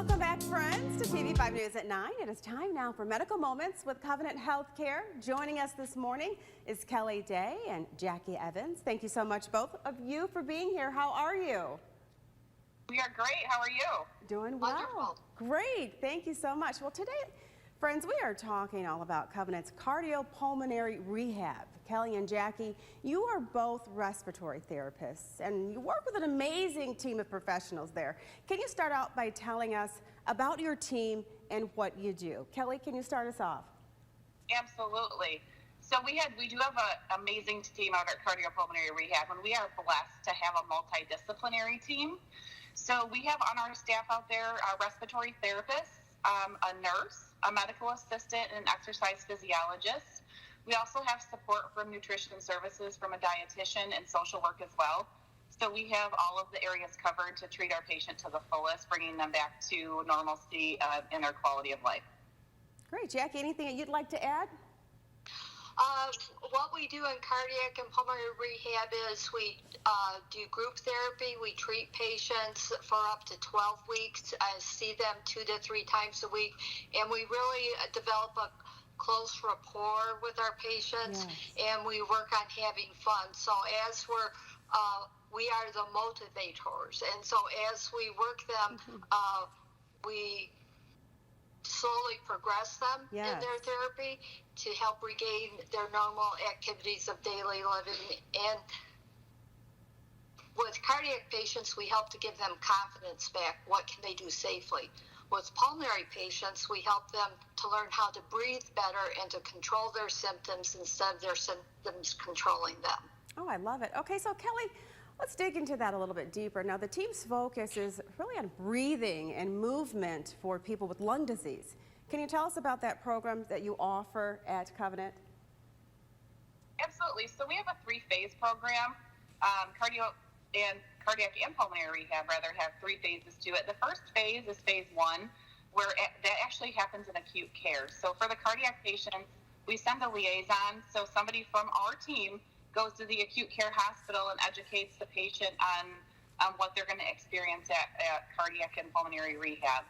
Welcome back, friends, to TV5 News at 9. It is time now for Medical Moments with Covenant Healthcare. Joining us this morning is Kelly Day and Jackie Evans. Thank you so much, both of you, for being here. How are you? We are great. How are you? Doing well. Wonderful. Great. Thank you so much. Well, today, friends, we are talking all about Covenant's cardiopulmonary rehab. Kelly and Jackie, you are both respiratory therapists, and you work with an amazing team of professionals there. Can you start out by telling us about your team and what you do? Kelly, can you start us off? Absolutely. So we do have an amazing team out at cardiopulmonary rehab, and we are blessed to have a multidisciplinary team. So we have on our staff out there respiratory therapists, a nurse, a medical assistant, and an exercise physiologist. We also have support from nutrition services from a dietitian and social work as well. So we have all of the areas covered to treat our patient to the fullest, bringing them back to normalcy in their quality of life. Great. Jackie, anything that you'd like to add? What we do in cardiac and pulmonary rehab is we do group therapy. We treat patients for up to 12 weeks. I see them 2 to 3 times a week, and we really develop a close rapport with our patients. Yes. And we work on having fun. So as we are the motivators, and so as we work them, we slowly progress them in their therapy to help regain their normal activities of daily living. And with cardiac patients, we help to give them confidence back. What can they do safely? With pulmonary patients, we help them to learn how to breathe better and to control their symptoms instead of their symptoms controlling them. Oh, I love it. Okay, so Kelly, let's dig into that a little bit deeper. Now, the team's focus is really on breathing and movement for people with lung disease. Can you tell us about that program that you offer at Covenant? Absolutely. So we have a 3-phase program. Cardiac and pulmonary rehab, have 3 phases to it. The first phase is phase 1, where that actually happens in acute care. So for the cardiac patients, we send a liaison. So somebody from our team goes to the acute care hospital and educates the patient on what they're going to experience at cardiac and pulmonary rehab.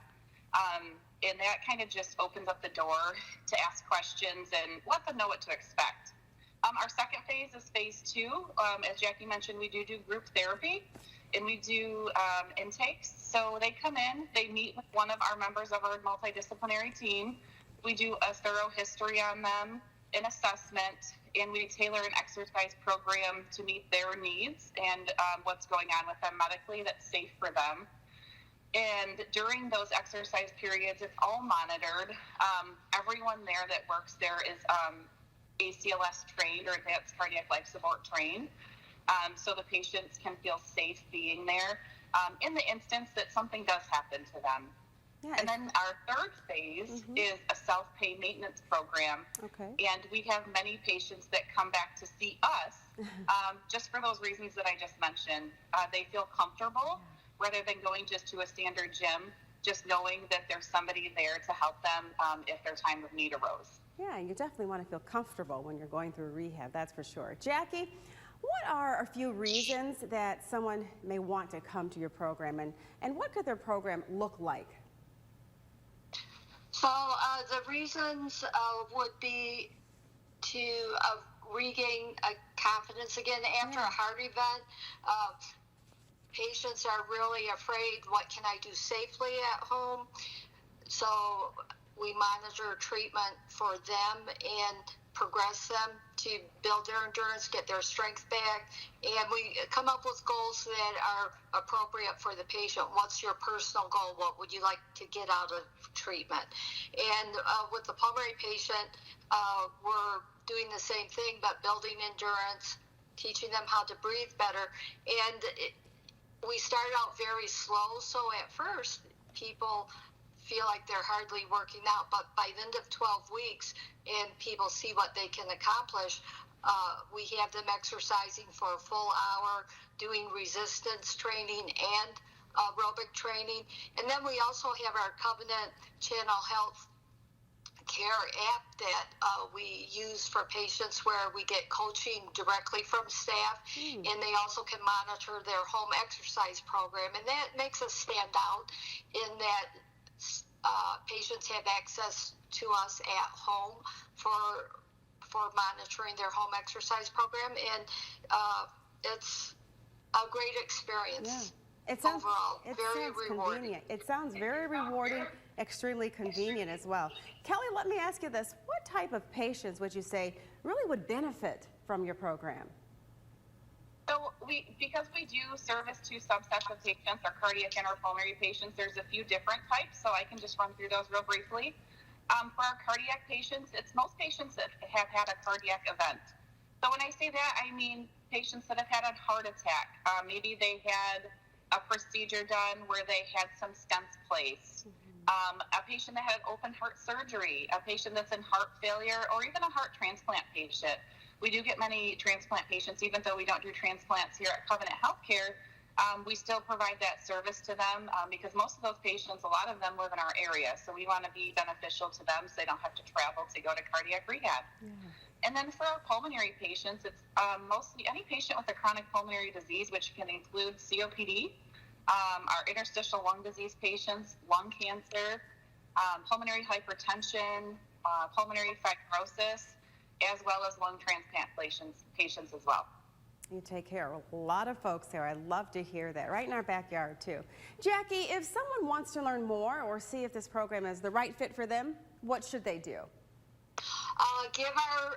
And that kind of just opens up the door to ask questions and let them know what to expect. Our second phase is phase 2. As Jackie mentioned, we do group therapy, and we do intakes. So they come in, they meet with one of our members of our multidisciplinary team. We do a thorough history on them, an assessment, and we tailor an exercise program to meet their needs and what's going on with them medically that's safe for them. And during those exercise periods, it's all monitored. Everyone there that works there is ACLS trained or advanced cardiac life support trained, so the patients can feel safe being there in the instance that something does happen to them. Yeah, and then our third phase is a self-pay maintenance program. Okay. And we have many patients that come back to see us just for those reasons that I just mentioned. They feel comfortable rather than going just to a standard gym, just knowing that there's somebody there to help them if their time of need arose. Yeah, you definitely want to feel comfortable when you're going through rehab, that's for sure. Jackie, what are a few reasons that someone may want to come to your program, and what could their program look like? So the reasons would be to regain confidence again after a heart event. Patients are really afraid, what can I do safely at home? So we monitor treatment for them and progress them to build their endurance, get their strength back, and we come up with goals that are appropriate for the patient. What's your personal goal? What would you like to get out of treatment? And with the pulmonary patient, we're doing the same thing, but building endurance, teaching them how to breathe better. And we start out very slow, so at first people feel like they're hardly working out, but by the end of 12 weeks and people see what they can accomplish, we have them exercising for a full hour, doing resistance training and aerobic training. And then we also have our Covenant Channel Health Care app that we use for patients, where we get coaching directly from staff, and they also can monitor their home exercise program. And that makes us stand out in that patients have access to us at home for monitoring their home exercise program, and it's a great experience. Yeah. It sounds, overall, it very sounds rewarding. convenient. It sounds very rewarding, extremely convenient as well. Kelly, let me ask you this. What type of patients would you say really would benefit from your program? So because we do service two subsets of patients, our cardiac and our pulmonary patients, there's a few different types, so I can just run through those real briefly. For our cardiac patients, it's most patients that have had a cardiac event. So when I say that, I mean patients that have had a heart attack. Maybe they had a procedure done where they had some stents placed. A patient that had open heart surgery, a patient that's in heart failure, or even a heart transplant patient. We do get many transplant patients, even though we don't do transplants here at Covenant Healthcare. We still provide that service to them because most of those patients, a lot of them live in our area. So we want to be beneficial to them so they don't have to travel to go to cardiac rehab. Yeah. And then for our pulmonary patients, it's mostly any patient with a chronic pulmonary disease, which can include COPD, our interstitial lung disease patients, lung cancer, pulmonary hypertension, pulmonary fibrosis, as well as lung transplant patients as well. You take care of a lot of folks there. I love to hear that. Right in our backyard, too. Jackie, if someone wants to learn more or see if this program is the right fit for them, what should they do? Give our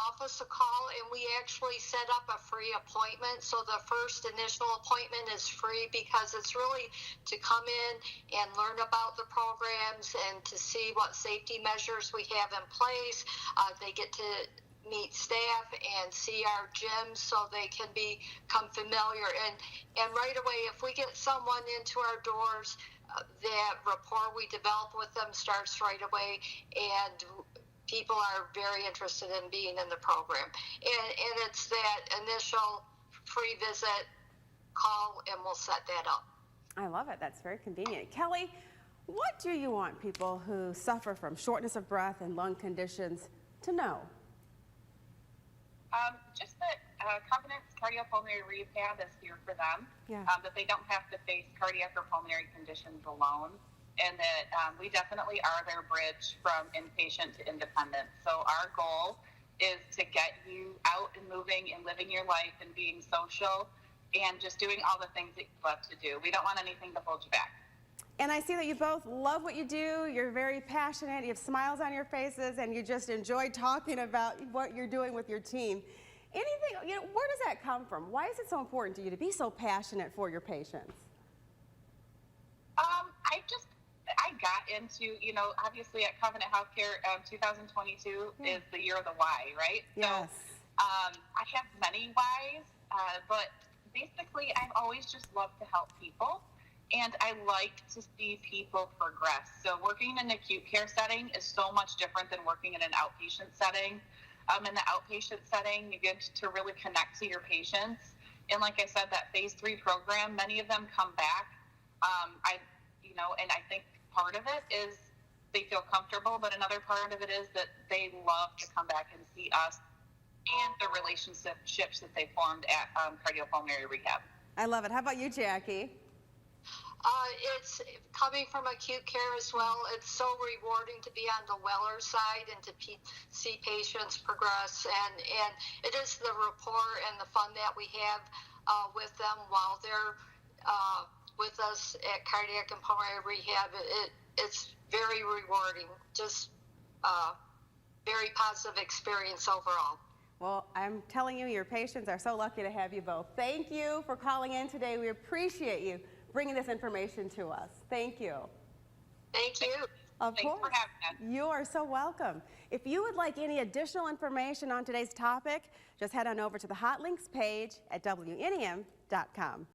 office a call, and we actually set up a free appointment. So the first initial appointment is free because it's really to come in and learn about the programs and to see what safety measures we have in place. They get to meet staff and see our gyms so they can become familiar. And right away, if we get someone into our doors, that rapport we develop with them starts right away, and people are very interested in being in the program. And it's that initial free visit, call, and we'll set that up. I love it. That's very convenient. Kelly, what do you want people who suffer from shortness of breath and lung conditions to know? Just that Covenant's cardiopulmonary rehab is here for them, that they don't have to face cardiac or pulmonary conditions alone, and that we definitely are their bridge from inpatient to independent. So our goal is to get you out and moving and living your life and being social and just doing all the things that you love to do. We don't want anything to hold you back. And I see that you both love what you do. You're very passionate. You have smiles on your faces, and you just enjoy talking about what you're doing with your team. Anything, where does that come from? Why is it so important to you to be so passionate for your patients? I got into, obviously at Covenant Healthcare, 2022 is the year of the why, right? Yes. So I have many whys, but basically I've always just loved to help people, and I like to see people progress. So working in an acute care setting is so much different than working in an outpatient setting. In the outpatient setting, you get to really connect to your patients. And like I said, that phase 3 program, many of them come back. And I think part of it is they feel comfortable, but another part of it is that they love to come back and see us and the relationships that they formed at cardiopulmonary rehab. I love it. How about you, Jackie? It's coming from acute care as well. It's so rewarding to be on the Weller side and to see patients progress. And it is the rapport and the fun that we have with them while they're with us at cardiac and pulmonary rehab. It's very rewarding. Just very positive experience overall. Well, I'm telling you, your patients are so lucky to have you both. Thank you for calling in today. We appreciate you bringing this information to us. Thank you. Thank you. Of Thanks course. for having us. You are so welcome. If you would like any additional information on today's topic, just head on over to the hot links page at WNEM.com.